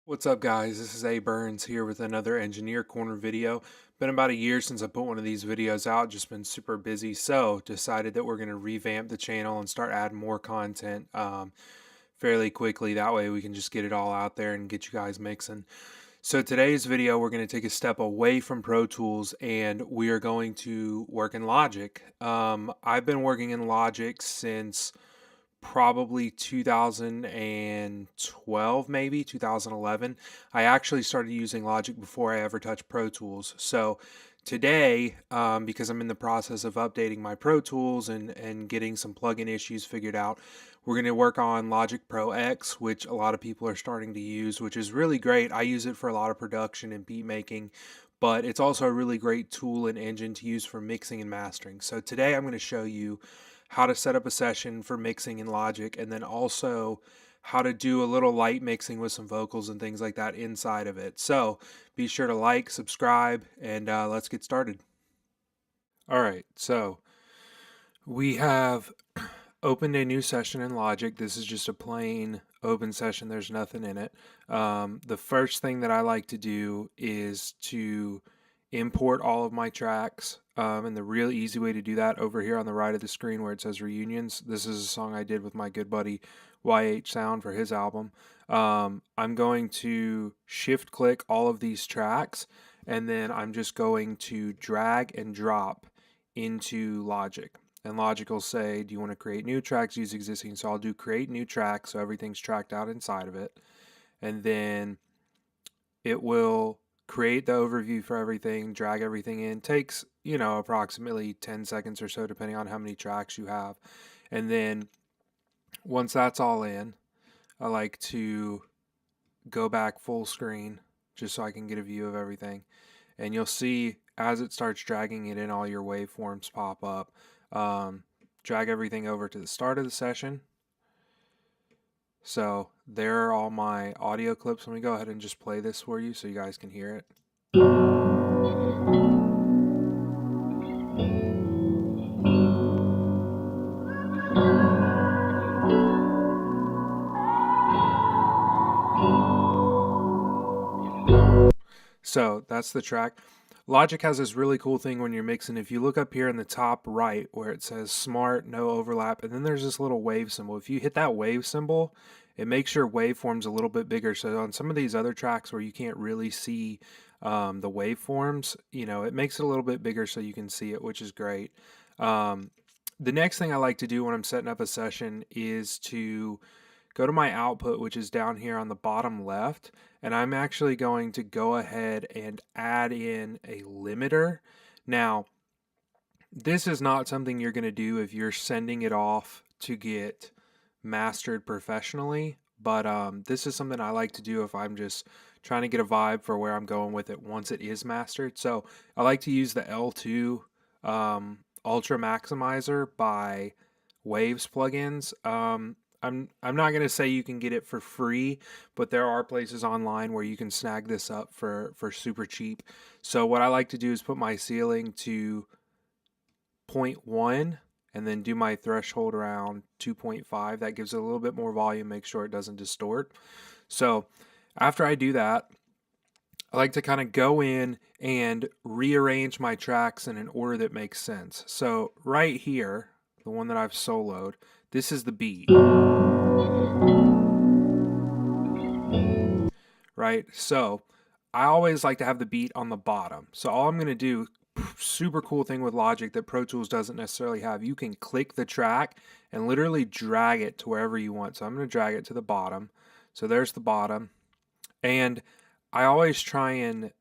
What's up, guys? This is A Burns here with another Engineer Corner video. Been about a year since I put one of these videos out, just been super busy, so decided that we're going to revamp the channel and start adding more content fairly quickly. That way we can just get it all out there and get you guys mixing. So today's video, we're going to take a step away from Pro Tools and we are going to work in Logic. I've been working in Logic since probably 2012, maybe 2011. I actually started using Logic before I ever touched Pro Tools. So today, because I'm in the process of updating my Pro Tools and getting some plugin issues figured out, we're going to work on Logic Pro X, which a lot of people are starting to use, which is really great. I use it for a lot of production and beat making, but it's also a really great tool and engine to use for mixing and mastering. So today I'm going to show you how to set up a session for mixing in Logic, and then also how to do a little light mixing with some vocals and things like that inside of it. So be sure to like, subscribe, and let's get started. All right, so we have opened a new session in Logic. This is just a plain open session. There's nothing in it. The first thing that I like to do is to import all of my tracks. And the real easy way to do that, over here on the right of the screen where it says reunions, this is a song I did with my good buddy YHSound for his album. I'm going to shift click all of these tracks, and then I'm just going to drag and drop into Logic. And Logic will say, do you want to create new tracks, use existing? So I'll do create new track, so everything's tracked out inside of it. And then it will create the overview for everything, drag everything in. Takes, approximately 10 seconds or so, depending on how many tracks you have. And then once that's all in, I like to go back full screen just so I can get a view of everything. And you'll see as it starts dragging it in, all your waveforms pop up. Drag everything over to the start of the session. So there are all my audio clips. Let me go ahead and just play this for you so you guys can hear it. So that's the track. Logic has this really cool thing when you're mixing. If you look up here in the top right where it says smart, no overlap, and then there's this little wave symbol. If you hit that wave symbol, it makes your waveforms a little bit bigger. So on some of these other tracks where you can't really see the waveforms, it makes it a little bit bigger so you can see it, which is great. The next thing I like to do when I'm setting up a session is to go to my output, which is down here on the bottom left, and I'm actually going to go ahead and add in a limiter. Now, this is not something you're going to do if you're sending it off to get mastered professionally, but this is something I like to do if I'm just trying to get a vibe for where I'm going with it once it is mastered. So I like to use the L2 Ultra Maximizer by Waves plugins. I'm not going to say you can get it for free, but there are places online where you can snag this up for super cheap. So what I like to do is put my ceiling to 0.1 and then do my threshold around 2.5. That gives it a little bit more volume, make sure it doesn't distort. So after I do that, I like to kind of go in and rearrange my tracks in an order that makes sense. So right here, the one that I've soloed, this is the beat. Right? So I always like to have the beat on the bottom. So all I'm going to do, super cool thing with Logic that Pro Tools doesn't necessarily have, you can click the track and literally drag it to wherever you want. So I'm going to drag it to the bottom. So there's the bottom. And I always try and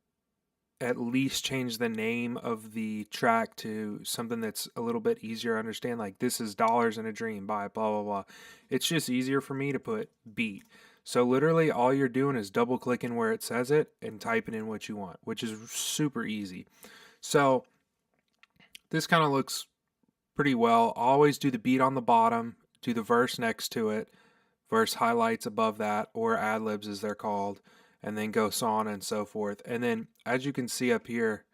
at least change the name of the track to something that's a little bit easier to understand. Like, this is Dollars in a Dream by blah, blah, blah. It's just easier for me to put beat. So literally all you're doing is double clicking where it says it and typing in what you want, which is super easy. So this kind of looks pretty well. I'll always do the beat on the bottom, do the verse next to it, verse highlights above that, or ad-libs as they're called, and then go so on and so forth. And then as you can see up here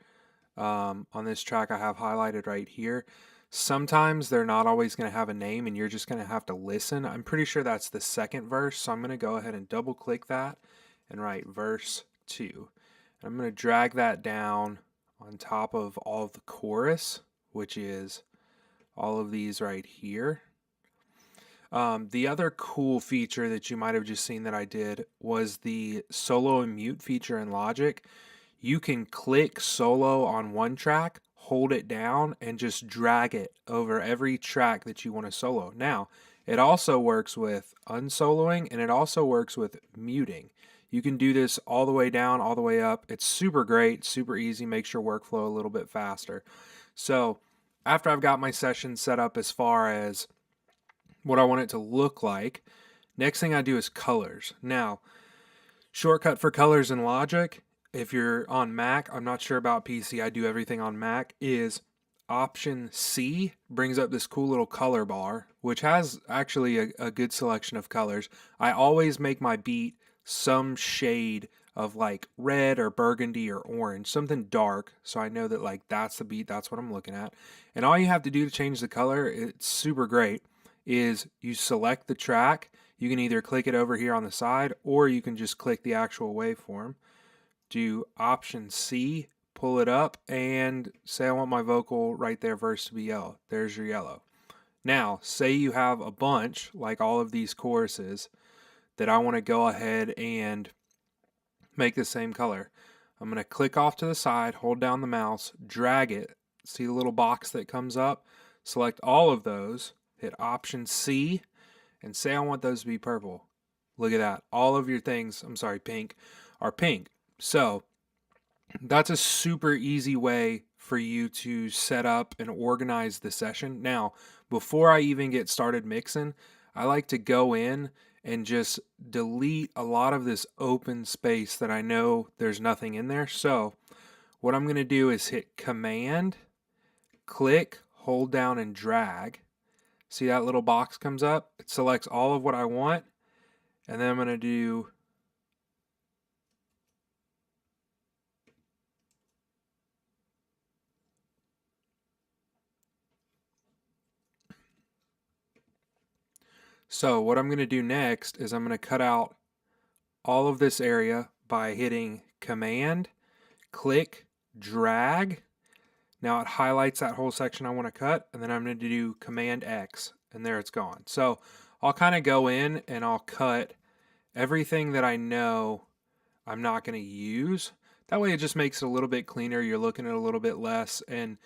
on this track I have highlighted right here, sometimes they're not always going to have a name and you're just going to have to listen. I'm pretty sure that's the second verse, so I'm going to go ahead and double click that and write verse 2. And I'm going to drag that down on top of all of the chorus, which is all of these right here. The other cool feature that you might have just seen that I did was the solo and mute feature in Logic. You can click solo on one track, hold it down, and just drag it over every track that you want to solo. Now, it also works with unsoloing, and it also works with muting. You can do this all the way down, all the way up. It's super great, super easy, makes your workflow a little bit faster. So after I've got my session set up as far as what I want it to look like, next thing I do is colors. Now, shortcut for colors in Logic, if you're on Mac, I'm not sure about PC, I do everything on Mac, is Option C brings up this cool little color bar, which has actually a good selection of colors. I always make my beat some shade of like red or burgundy or orange, something dark, so I know that like that's the beat, that's what I'm looking at. And all you have to do to change the color, it's super great, is you select the track. You can either click it over here on the side, or you can just click the actual waveform, do Option C, pull it up, and say I want my vocal right there, verse to be yellow. There's your yellow. Now, say you have a bunch, like all of these choruses, that I want to go ahead and make the same color. I'm going to click off to the side, hold down the mouse, drag it. See the little box that comes up? Select all of those, hit Option C, and say I want those to be purple. Look at that. All of your things, pink, are pink. So that's a super easy way for you to set up and organize the session. Now, before I even get started mixing, I like to go in and just delete a lot of this open space that I know there's nothing in there. So what I'm going to do is hit Command, click, hold down, and drag. See that little box comes up? It selects all of what I want, and then I'm going to do so what I'm going to do next is I'm going to cut out all of this area by hitting Command, click, drag. Now it highlights that whole section I want to cut, and then I'm going to do Command X, and there it's gone. So I'll kind of go in and I'll cut everything that I know I'm not going to use. That way it just makes it a little bit cleaner. You're looking at a little bit less, and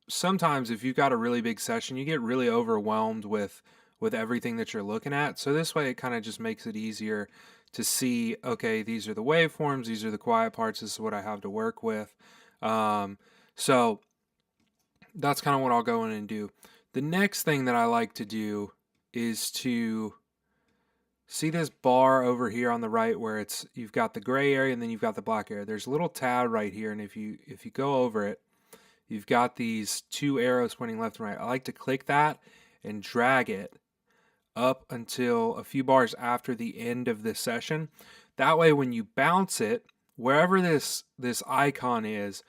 sometimes if you've got a really big session, you get really overwhelmed with everything that you're looking at. So this way it kind of just makes it easier to see, okay, these are the waveforms, these are the quiet parts, this is what I have to work with. So that's kind of what I'll go in and do. The next thing that I like to do is to see this bar over here on the right where you've got the gray area and then you've got the black area. There's a little tab right here, and if you go over it, you've got these two arrows pointing left and right. I like to click that and drag it up until a few bars after the end of this session. That way when you bounce it, wherever this icon is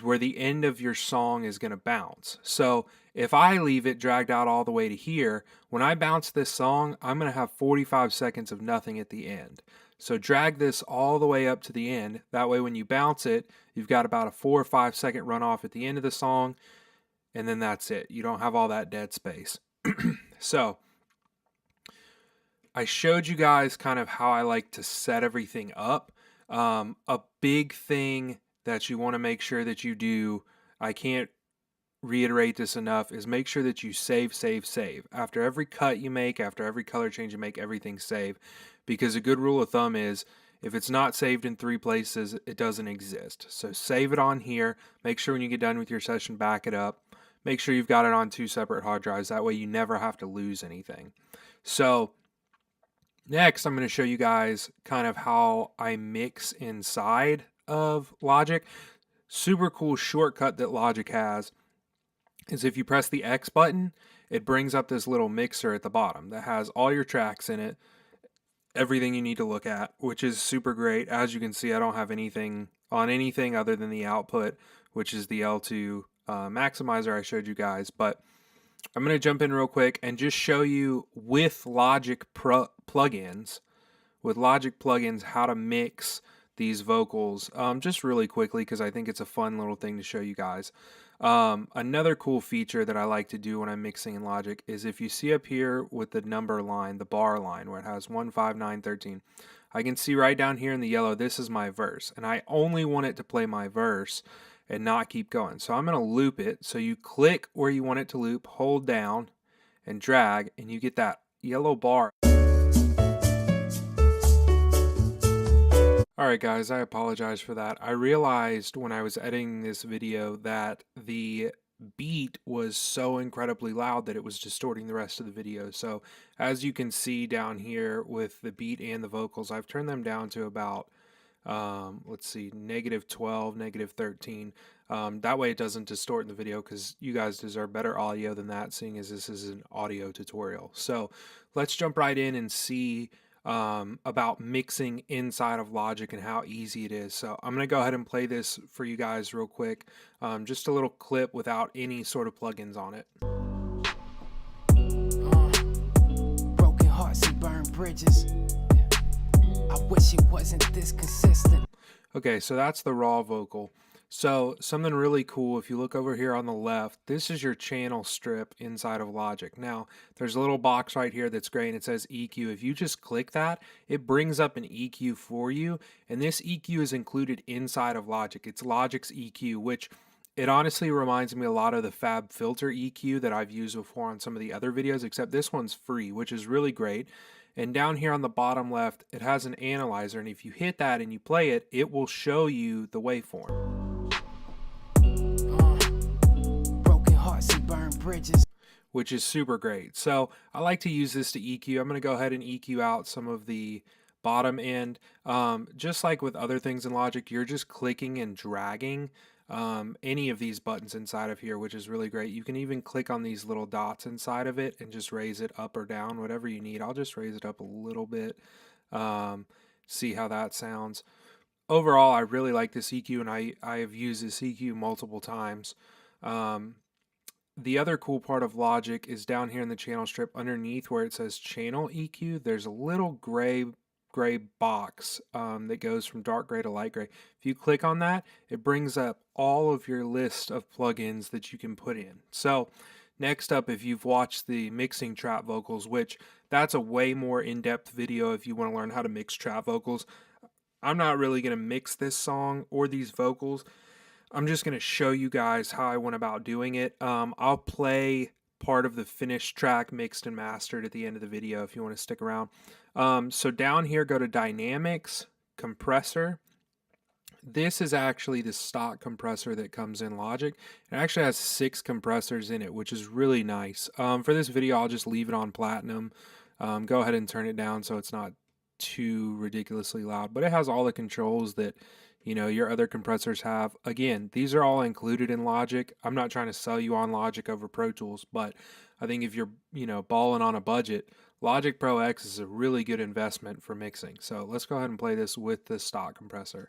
where the end of your song is going to bounce. So if I leave it dragged out all the way to here, when I bounce this song, I'm going to have 45 seconds of nothing at the end. So drag this all the way up to the end. That way when you bounce it, you've got about a 4 or 5 second runoff at the end of the song, and then that's it. You don't have all that dead space. So I showed you guys kind of how I like to set everything up. A big thing that you want to make sure that you do, I can't reiterate this enough, is make sure that you save. After every cut you make, after every color change you make, everything save. Because a good rule of thumb is, if it's not saved in 3 places, it doesn't exist. So save it on here. Make sure when you get done with your session, back it up. Make sure you've got it on 2 separate hard drives. That way you never have to lose anything. So next, I'm going to show you guys kind of how I mix inside of Logic. Super cool shortcut that Logic has is if you press the X button, it brings up this little mixer at the bottom that has all your tracks in it, everything you need to look at, which is super great. As you can see, I don't have anything on anything other than the output, which is the L2 maximizer I showed you guys. But I'm going to jump in real quick and just show you with Logic plugins, with Logic plugins how to mix these vocals just really quickly, because I think it's a fun little thing to show you guys. Another cool feature that I like to do when I'm mixing in Logic is, if you see up here with the number line, the bar line where it has 1, 5, 9, 13, I can see right down here in the yellow, this is my verse, and I only want it to play my verse and not keep going. So I'm going to loop it. So you click where you want it to loop, hold down and drag, and you get that yellow bar. Alright guys, I apologize for that. I realized when I was editing this video that the beat was so incredibly loud that it was distorting the rest of the video. So as you can see down here with the beat and the vocals, I've turned them down to about let's see, -12, -13. That way it doesn't distort in the video, because you guys deserve better audio than that, seeing as this is an audio tutorial. So let's jump right in and see about mixing inside of Logic and how easy it is. So I'm going to go ahead and play this for you guys real quick. Just a little clip without any sort of plugins on it. Broken hearts and burned bridges. I wish it wasn't this consistent. Okay, so that's the raw vocal. So something really cool, if you look over here on the left, this is your channel strip inside of Logic. Now, there's a little box right here that's gray and it says EQ. If you just click that, it brings up an EQ for you, and this EQ is included inside of Logic. It's Logic's EQ, which it honestly reminds me a lot of the Fab Filter EQ that I've used before on some of the other videos, except this one's free, which is really great. And down here on the bottom left, it has an analyzer, and if you hit that and you play it, it will show you the waveform. Broken hearts and burned bridges. Which is super great. So I like to use this to EQ. I'm going to go ahead and EQ out some of the bottom end. Just like with other things in Logic, you're just clicking and dragging any of these buttons inside of here, which is really great. You can even click on these little dots inside of it and just raise it up or down, whatever you need. I'll just raise it up a little bit, see how that sounds. Overall, I really like this EQ, and I have used this EQ multiple times. The other cool part of Logic is down here in the channel strip underneath where it says channel EQ, there's a little gray box that goes from dark gray to light gray. If you click on that, it brings up all of your list of plugins that you can put in. So next up, if you've watched the mixing trap vocals, which that's a way more in-depth video if you want to learn how to mix trap vocals. I'm not really going to mix this song or these vocals. I'm just going to show you guys how I went about doing it. I'll play part of the finished track mixed and mastered at the end of the video if you want to stick around. So down here, go to Dynamics, Compressor. This is actually the stock compressor that comes in Logic. It actually has 6 compressors in it, which is really nice. For this video, I'll just leave it on Platinum. Go ahead and turn it down so it's not too ridiculously loud, but it has all the controls that your other compressors have. Again, these are all included in Logic. I'm not trying to sell you on Logic over Pro Tools, but I think if you're balling on a budget, Logic Pro X is a really good investment for mixing. So let's go ahead and play this with the stock compressor.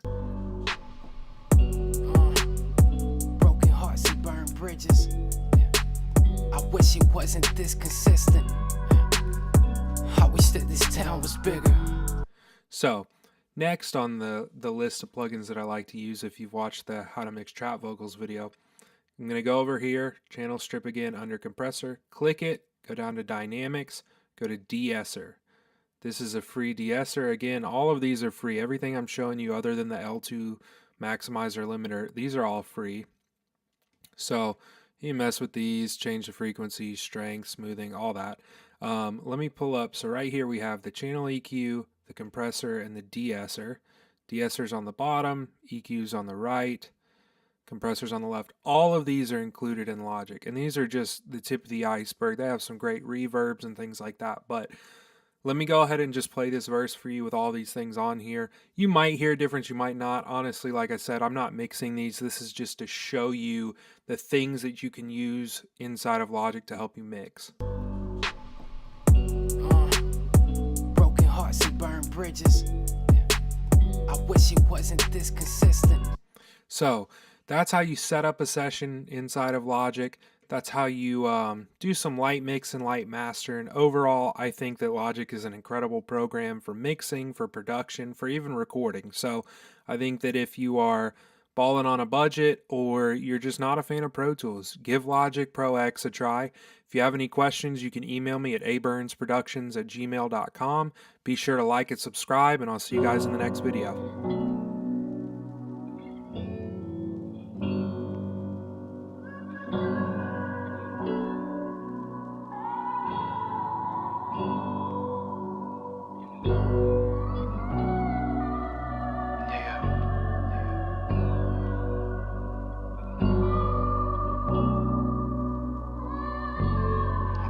Broken hearts and burned bridges. I wish it wasn't this consistent. I wish that this town was bigger. So next on the list of plugins that I like to use, if you've watched the How to Mix Trap Vocals video, I'm going to go over here, channel strip again under Compressor, click it, go down to Dynamics, go to Deesser. This is a free Deesser. Again, all of these are free. Everything I'm showing you other than the L2 maximizer limiter, these are all free. So you mess with these, change the frequency, strength, smoothing, all that. Let me pull up. So right here we have the channel EQ, the compressor, and the Deesser. Deesser's on the bottom, EQ's on the right, compressor's on the left. All of these are included in Logic, and these are just the tip of the iceberg. They have some great reverbs and things like that, but let me go ahead and just play this verse for you with all these things on here. You might hear a difference, you might not. Honestly, like I said, I'm not mixing these. This is just to show you the things that you can use inside of Logic to help you mix. Broken hearts and burned bridges. I wish it wasn't this consistent. So that's how you set up a session inside of Logic. That's how you do some light mix and light master. And overall, I think that Logic is an incredible program for mixing, for production, for even recording. So I think that if you are balling on a budget or you're just not a fan of Pro Tools, give Logic Pro X a try. If you have any questions, you can email me at aburnsproductions@gmail.com. Be sure to like and subscribe, and I'll see you guys in the next video.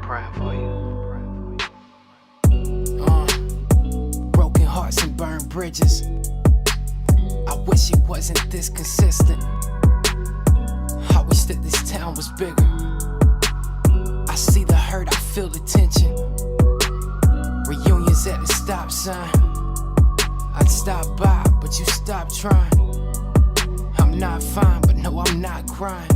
Praying for you. Broken hearts and burned bridges. I wish it wasn't this consistent. I wish that this town was bigger. I see the hurt, I feel the tension. Reunions at the stop sign. I'd stop by, but you stopped trying. I'm not fine, but no, I'm not crying.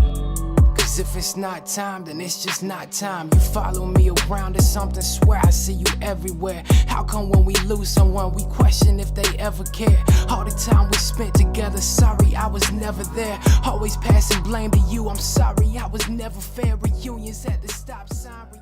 Cause if it's not time, then it's just not time. You follow me around or something, swear I see you everywhere. How come when we lose someone, we question if they ever care? All the time we spent together, sorry I was never there. Always passing blame to you, I'm sorry I was never fair. Reunions at the stop sign.